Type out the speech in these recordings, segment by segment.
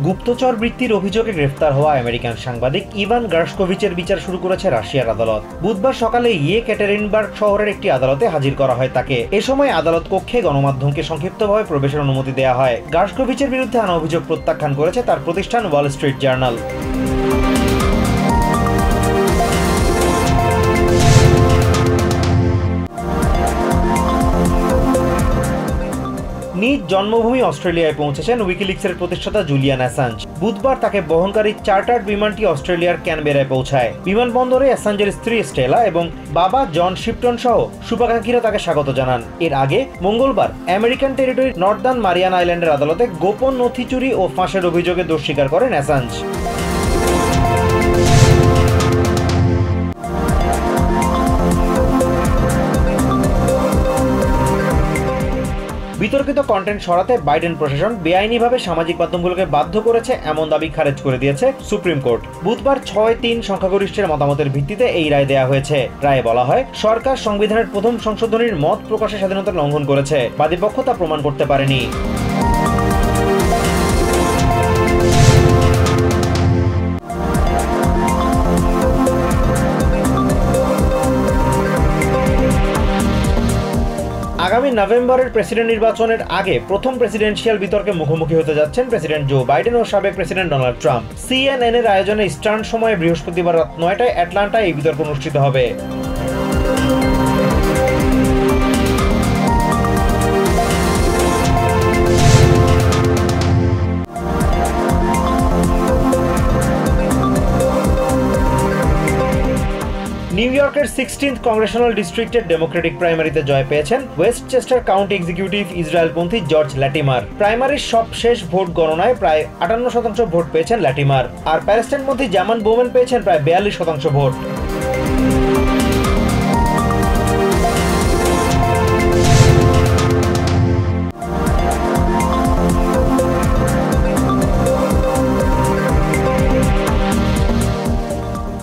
গুপ্তচর বৃত্তির অভিযোগে গ্রেফতার হওয়া আমেরিকান সাংবাদিক ইভান গার্শকোভিচের বিচার শুরু করেছে রাশিয়ার আদালত। বুধবার সকালে ইয়েকাটেরিনবার্গ শহরের একটি আদালতে হাজির করা হয় তাকে। এ সময় আদালত কক্ষে গণমাধ্যমকে সংক্ষিপ্তভাবে প্রবেশের অনুমতি দেওয়া হয়। গার্শকোভিচের বিরুদ্ধে আনা অভিযোগ প্রত্যাখ্যান করেছে তার প্রতিষ্ঠান ওয়াল স্ট্রিট জার্নাল। নিজ জন্মভূমি অস্ট্রেলিয়ায় পৌঁছেছেন উইকিলিক্সের প্রতিষ্ঠাতা জুলিয়ান অ্যাসাঞ্জ। বুধবার তাকে বহনকারী চার্টার্ড বিমানটি অস্ট্রেলিয়ার ক্যানবেরায় পৌঁছায়। বিমানবন্দরে অ্যাসাঞ্জের স্ত্রী স্টেলা এবং বাবা জন শিপটন সহ শুভাকাঙ্ক্ষীরা তাকে স্বাগত জানান। এর আগে মঙ্গলবার আমেরিকান টেরিটরি নর্দার্ন মারিয়ানা আইল্যান্ডের আদালতে গোপন নথি চুরি ও ফাঁসের অভিযোগে দোষ স্বীকার করেন অ্যাসাঞ্জ। বিতর্কিত কন্টেন্ট সরাতে বাইডেন প্রশাসন বেআইনিভাবে সামাজিক মাধ্যমগুলোকে বাধ্য করেছে এমন দাবি খারেজ করে দিয়েছে সুপ্রিম কোর্ট। বুধবার 6-3 সংখ্যাগরিষ্ঠের মতামতের ভিত্তিতে এই রায় দেয়া হয়েছে। রায়ে বলা হয়, সরকার সংবিধানের প্রথম সংশোধনীর মত প্রকাশের স্বাধীনতা লঙ্ঘন করেছে। বাদীপক্ষ তা প্রমাণ করতে পারেনি। আগামী নভেম্বরের প্রেসিডেন্ট নির্বাচনের আগে প্রথম প্রেসিডেন্সিয়াল বিতর্কে মুখোমুখি হতে যাচ্ছেন প্রেসিডেন্ট জো বাইডেন ও সাবেক প্রেসিডেন্ট ডোনাল্ড ট্রাম্প। CNN এর আয়োজনে ইস্টার্ন সময়ে বৃহস্পতিবার রাত 9টায় অ্যাটলান্টায় এই বিতর্ক অনুষ্ঠিত হবে। নিউ ইয়র্কের 16th কংগ্রেশনাল ডিস্ট্রিক্টের ডেমোক্রেটিক প্রাইমারিতে জয় পেয়েছেন ওয়েস্টচেস্টার কাউন্টি এক্সিকিউটিভ ইসরায়েলপন্থী জর্জ ল্যাটিমার। প্রাইমারির সব শেষ ভোট গণনায় প্রায় 58% ভোট পেয়েছেন ল্যাটিমার, আর প্যালেস্টাইনপন্থী জামান বোমেন পেয়েছেন প্রায় 42% ভোট।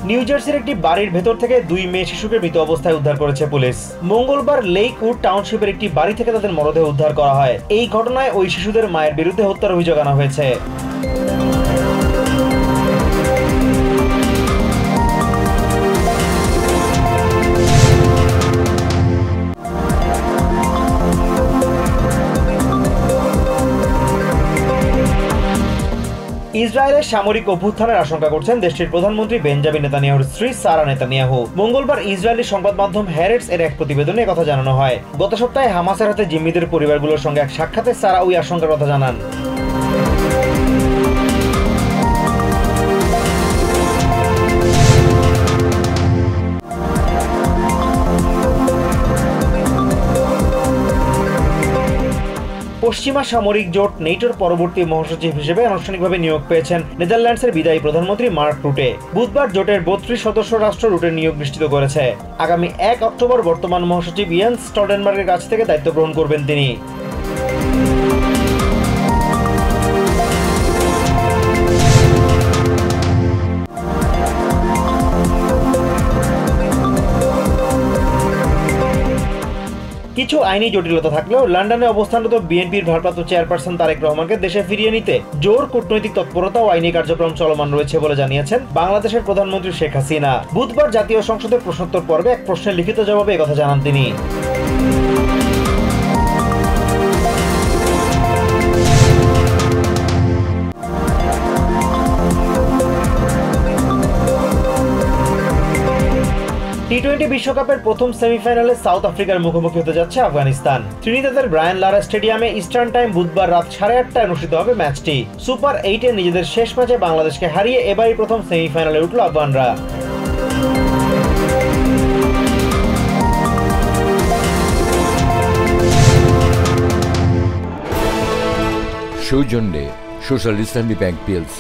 নিউ জার্সির একটি বাড়ির ভেতর থেকে 2 মেয়ে শিশুকে মৃত অবস্থায় উদ্ধার করেছে পুলিশ। মঙ্গলবার লেকউড টাউনশিপের একটি বাড়ি থেকে তাদের মরদেহ উদ্ধার করা হয়। এই ঘটনায় ওই শিশুদের মায়ের বিরুদ্ধে হত্যার অভিযোগ আনা হয়েছে। ইসরায়েলের সামরিক অভ্যুত্থানের আশঙ্কা করছেন দেশটির প্রধানমন্ত্রী বেঞ্জামিন নেতানিয়াহুর স্ত্রী সারা নেতানিয়াহু। মঙ্গলবার ইসরায়েলি সংবাদ মাধ্যম হ্যারেটস এর এক প্রতিবেদনে কথা জানানো হয়। গত সপ্তাহে হামাসের হাতে জিম্মিদের পরিবারগুলোর সঙ্গে এক সাক্ষাতে সারা ওই আশঙ্কার কথা জানান। পশ্চিমা সামরিক জোট নেটোর পরবর্তী মহাসচিব হিসেবে আনুষ্ঠানিকভাবে নিয়োগ পেয়েছেন নেদারল্যান্ডসের বিদায়ী প্রধানমন্ত্রী মার্ক রুটে। বুধবার জোটের 32 সদস্য রাষ্ট্র রুটের নিয়োগ নিশ্চিত করেছে। আগামী 1 অক্টোবর বর্তমান মহাসচিব ইয়েন্স স্টলটেনবার্গের কাছ থেকে দায়িত্ব গ্রহণ করবেন তিনি। কিছু আইনি জটিলতা থাকলেও লন্ডনে অবস্থানরত বিএনপির ভারপ্রাপ্ত চেয়ারপারসন তারেক রহমানকে দেশে ফিরিয়ে নিতে জোর কূটনৈতিক তৎপরতা ও আইনি কার্যক্রম চলমান রয়েছে বলে জানিয়েছেন বাংলাদেশের প্রধানমন্ত্রী শেখ হাসিনা। বুধবার জাতীয় সংসদের প্রশ্নোত্তর পর্বে এক প্রশ্নের লিখিত জবাবে একথা জানান তিনি। টি-20 বিশ্বকাপের প্রথম সেমিফাইনালে সাউথ আফ্রিকার মুখোমুখি হতে যাচ্ছে আফগানিস্তান। ত্রিনিদাদের ব্রায়ান লারা স্টেডিয়ামে ইস্টার্ন টাইম বুধবার রাত 8:30টায় অনুষ্ঠিত হবে ম্যাচটি। সুপার 8-এ নিজেদের শেষ ম্যাচে বাংলাদেশকে হারিয়ে এবারই প্রথম সেমিফাইনালে উঠল আফগানরা। সৌজন্যে সোশ্যাল ইসলামী ব্যাংক PLC।